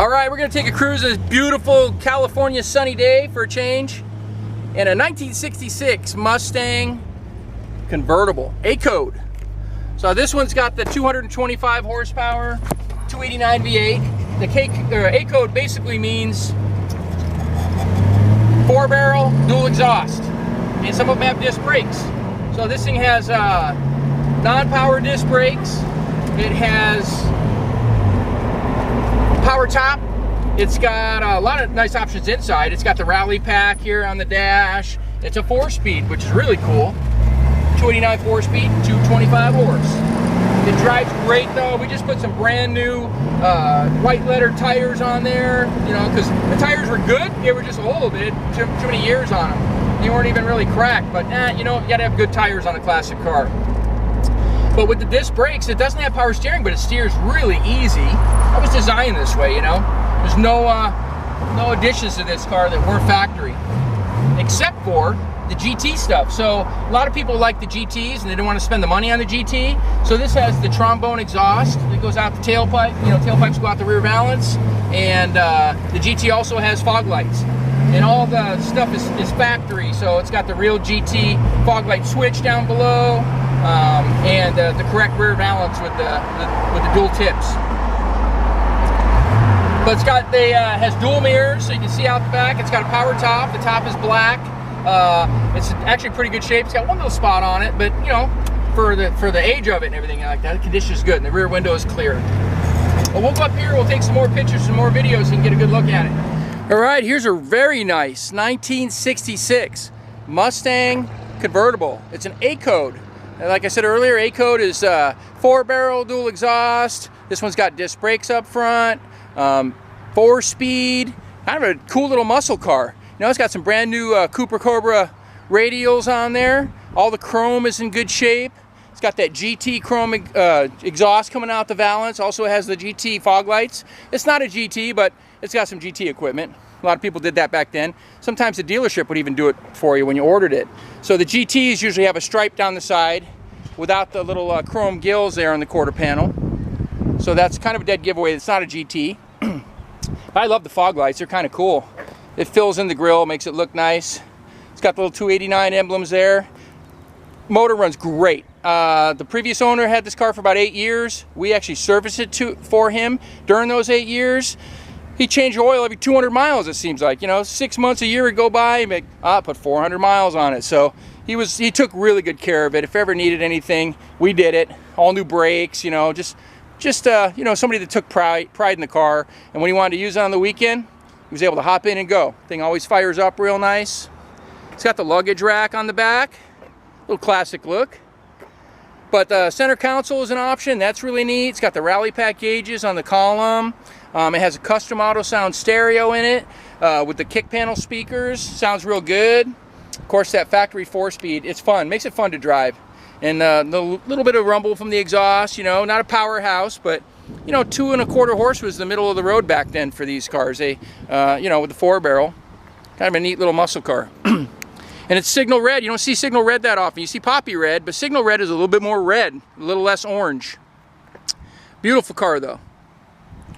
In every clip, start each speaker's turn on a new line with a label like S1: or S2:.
S1: All right, we're gonna take a cruise this beautiful California sunny day for a change in a 1966 Mustang Convertible, A-Code. So this one's got the 225 horsepower, 289 V8. The A-Code basically means 4-barrel, dual exhaust. And some of them have disc brakes. So this thing has non-power disc brakes. It has power top. It's got a lot of nice options inside. It's got the Rally-Pac here on the dash. It's a 4-speed, which is really cool. 289 4-speed, 225 horse. It drives great though. We just put some brand new white letter tires on there, you know, because the tires were good. They were just old. They had too many years on them. They weren't even really cracked, but you know, you gotta have good tires on a classic car. But with the disc brakes, it doesn't have power steering, but it steers really easy. I was designed this way, you know. There's no additions to this car that weren't factory, except for the GT stuff. So a lot of people like the GTs and they don't want to spend the money on the GT. So this has the Trombone exhaust that goes out the tailpipe. You know, tailpipes go out the rear valance, and the GT also has fog lights. And all the stuff is factory, so it's got the real GT fog light switch down below, and the correct rear valance with the dual tips. But it's got has dual mirrors, so you can see out the back. It's got a power top. The top is black. It's actually pretty good shape. It's got one little spot on it, but you know, for the age of it and everything like that, the condition is good, and the rear window is clear. But we'll go up here. We'll take some more pictures, some more videos, so you can get a good look at it. All right, here's a very nice 1966 Mustang Convertible. It's an A-Code. Like I said earlier, A-Code is 4-barrel dual exhaust. This one's got disc brakes up front, 4-speed, kind of a cool little muscle car. You know, it's got some brand new Cooper Cobra radials on there. All the chrome is in good shape. It's got that GT chrome exhaust coming out the valance. Also has the GT fog lights. It's not a GT, but it's got some GT equipment. A lot of people did that back then. Sometimes the dealership would even do it for you when you ordered it. So the GTs usually have a stripe down the side without the little chrome gills there on the quarter panel. So that's kind of a dead giveaway. It's not a GT. But I love the fog lights. They're kind of cool. It fills in the grille, makes it look nice. It's got the little 289 emblems there. Motor runs great. The previous owner had this car for about 8 years. We actually serviced it for him during those 8 years. He changed oil every 200 miles, it seems like. You know, 6 months, a year would go by, and make, put 400 miles on it. So he took really good care of it. If ever needed anything, we did it. All new brakes, you know, just you know, somebody that took pride in the car. And when he wanted to use it on the weekend, he was able to hop in and go. Thing always fires up real nice. It's got the luggage rack on the back. Little classic look. But the center console is an option. That's really neat. It's got the Rally-Pac gauges on the column. It has a custom auto sound stereo in it with the kick panel speakers. Sounds real good. Of course, that factory 4-speed. It's fun. Makes it fun to drive. And the little bit of rumble from the exhaust. You know, not a powerhouse, but you know, 2 1/4 horse was the middle of the road back then for these cars. They, you know, with the 4-barrel, kind of a neat little muscle car. And it's Signal Red. You don't see Signal Red that often. You see Poppy Red, but Signal Red is a little bit more red, a little less orange. Beautiful car, though.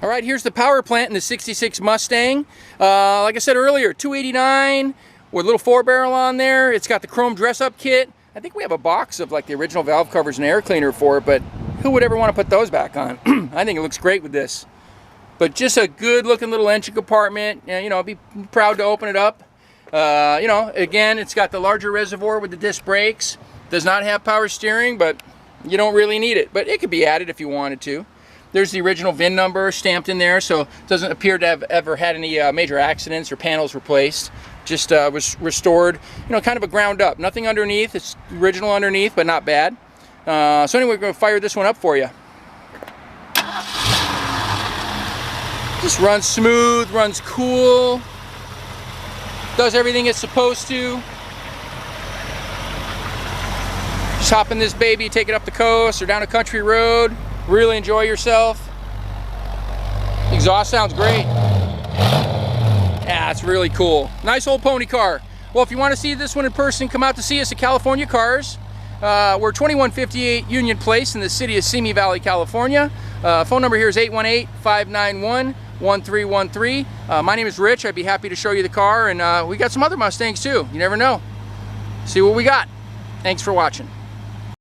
S1: All right, here's the power plant in the 66 Mustang. Like I said earlier, 289 with a little 4-barrel on there. It's got the chrome dress-up kit. I think we have a box of like the original valve covers and air cleaner for it, but who would ever want to put those back on? I think it looks great with this. But just a good-looking little engine compartment. You know, I'd be proud to open it up. You know, again, it's got the larger reservoir with the disc brakes. Does not have power steering, but you don't really need it. But it could be added if you wanted to. There's the original VIN number stamped in there, so it doesn't appear to have ever had any major accidents or panels replaced. Just was restored, you know, kind of a ground up. Nothing underneath. It's original underneath, but not bad. So anyway, we're going to fire this one up for you. Just runs smooth, runs cool. Does everything it's supposed to. Just hop in this baby, take it up the coast or down a country road. Really enjoy yourself. Exhaust sounds great. Yeah, it's really cool. Nice old pony car. Well, if you want to see this one in person, come out to see us at California Cars. We're 2158 Union Place in the city of Simi Valley, California. Phone number here is 818-591 1313. My name is Rich. I'd be happy to show you the car, and we got some other Mustangs too. You never know. See what we got. Thanks for watching.